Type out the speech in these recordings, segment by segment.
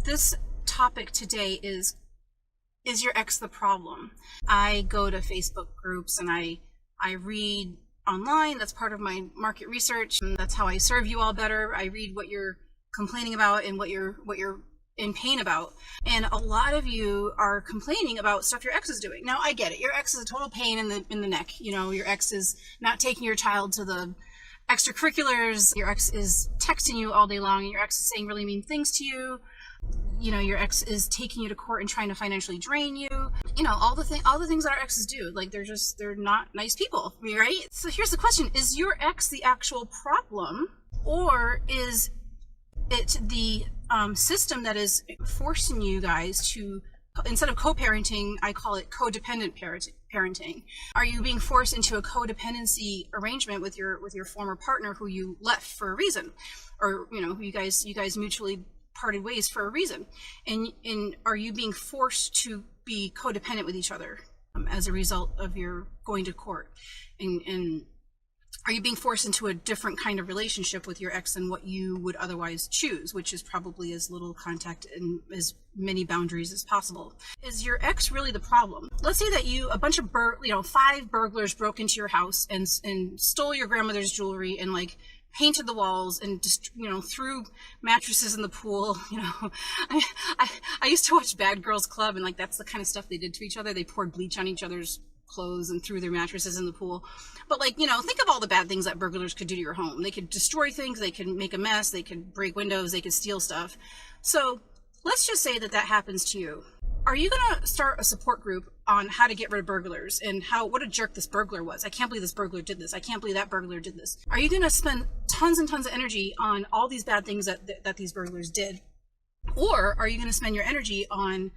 this topic today is your ex the problem? I go to Facebook groups and I read online. That's part of my market research, and that's how I serve you all better. I read what you're complaining about and what you're in pain about. And a lot of you are complaining about stuff your ex is doing. Now, I get it. Your ex is a total pain in the neck. You know, your ex is not taking your child to the extracurriculars. Your ex is texting you all day long, and your ex is saying really mean things to you. You know, your ex is taking you to court and trying to financially drain you. You know, all the things that our exes do. Like, they're not nice people, right? So here's the question: is your ex the actual problem, or is it the system that is forcing you guys to, instead of co-parenting, I call it codependent parenting? Are you being forced into a codependency arrangement with your former partner who you left for a reason, or you know, you guys mutually parted ways for a reason, and are you being forced to be codependent with each other as a result of your going to court, and are you being forced into a different kind of relationship with your ex than what you would otherwise choose, which is probably as little contact and as many boundaries as possible? Is your ex really the problem? Let's say that a bunch of 5 burglars broke into your house and stole your grandmother's jewelry and like painted the walls and just, you know, threw mattresses in the pool. You know, I used to watch Bad Girls Club, and like that's the kind of stuff they did to each other. They poured bleach on each other's clothes and threw their mattresses in the pool. But like, you know, think of all the bad things that burglars could do to your home. They could destroy things, they could make a mess, they could break windows, they could steal stuff. So let's just say that happens to you. Are you gonna start a support group on how to get rid of burglars and what a jerk this burglar was? I can't believe this burglar did this. I can't believe that burglar did this. Are you gonna spend tons and tons of energy on all these bad things that these burglars did? Or are you gonna spend your energy on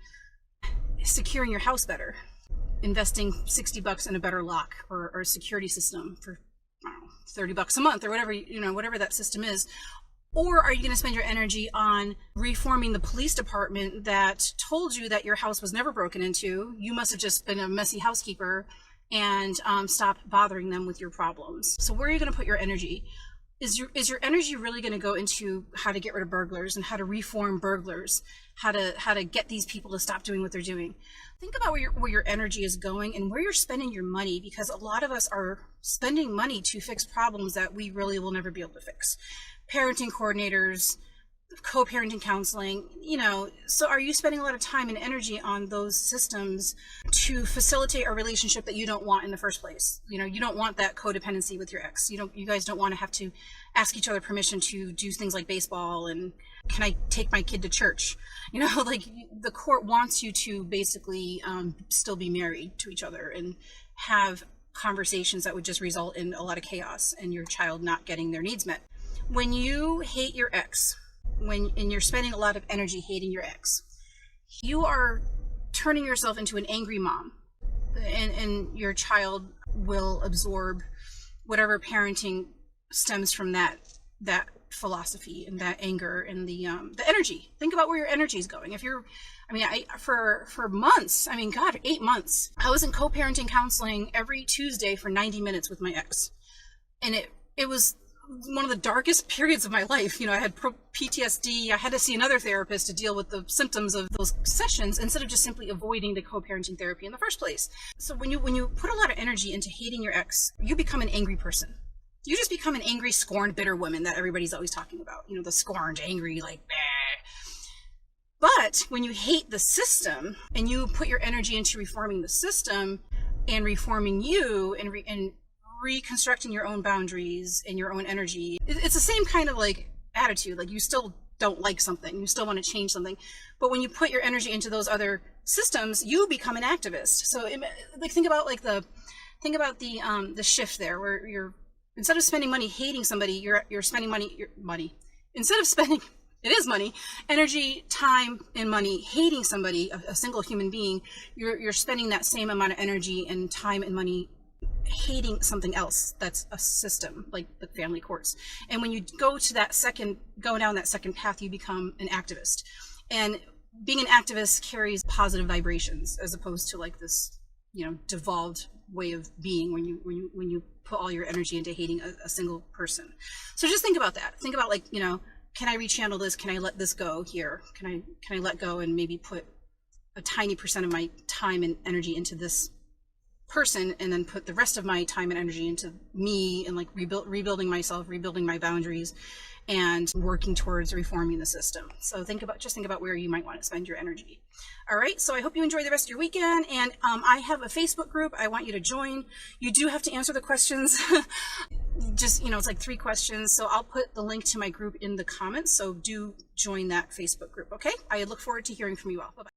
securing your house better? Investing $60 in a better lock or a security system for, I don't know, $30 a month or whatever, you know, whatever that system is. Or are you going to spend your energy on reforming the police department that told you that your house was never broken into? You must have just been a messy housekeeper, and stop bothering them with your problems. So where are you going to put your energy? Is your energy really going to go into how to get rid of burglars and how to reform burglars, how to get these people to stop doing what they're doing? Think about where your energy is going and where you're spending your money, because a lot of us are spending money to fix problems that we really will never be able to fix. Parenting coordinators, co-parenting counseling, you know. So are you spending a lot of time and energy on those systems to facilitate a relationship that you don't want in the first place? You know, you don't want that codependency with your ex. You guys don't want to have to ask each other permission to do things like baseball and can I take my kid to church? You know, like the court wants you to basically still be married to each other and have conversations that would just result in a lot of chaos and your child not getting their needs met. When you hate your ex, and you're spending a lot of energy hating your ex, you are turning yourself into an angry mom, and your child will absorb whatever parenting stems from that philosophy and that anger and the energy. Think about where your energy is going. For months, 8 months, I was in co-parenting counseling every Tuesday for 90 minutes with my ex, and it was one of the darkest periods of my life. You know, I had PTSD. I had to see another therapist to deal with the symptoms of those sessions instead of just simply avoiding the co-parenting therapy in the first place. So when you put a lot of energy into hating your ex, you become an angry person. You just become an angry, scorned, bitter woman that everybody's always talking about. You know, the scorned, angry, like, bah. But when you hate the system and you put your energy into reforming the system and reforming you and reconstructing your own boundaries and your own energy, it's the same kind of like attitude. Like, you still don't like something, you still want to change something, but when you put your energy into those other systems, you become an activist. So think about the shift there, where you're, instead of spending money hating somebody, you're spending money instead of spending, it is money, energy, time, and money hating somebody, a single human being. You're spending that same amount of energy and time and money hating something else that's a system, like the family courts. And when you go down that second path, you become an activist. And being an activist carries positive vibrations, as opposed to like this, you know, devolved way of being when you put all your energy into hating a single person. So just think about that. Think about, like, you know, can I rechannel this? Can I let this go here? Can I let go and maybe put a tiny percent of my time and energy into this person, and then put the rest of my time and energy into me and like rebuilding myself, rebuilding my boundaries, and working towards reforming the system. So think about where you might want to spend your energy. All right, so I hope you enjoy the rest of your weekend, and I have a Facebook group I want you to join. You do have to answer the questions. Just, it's like 3 questions, so I'll put the link to my group in the comments, so do join that Facebook group. Okay, I look forward to hearing from you all. Bye-bye.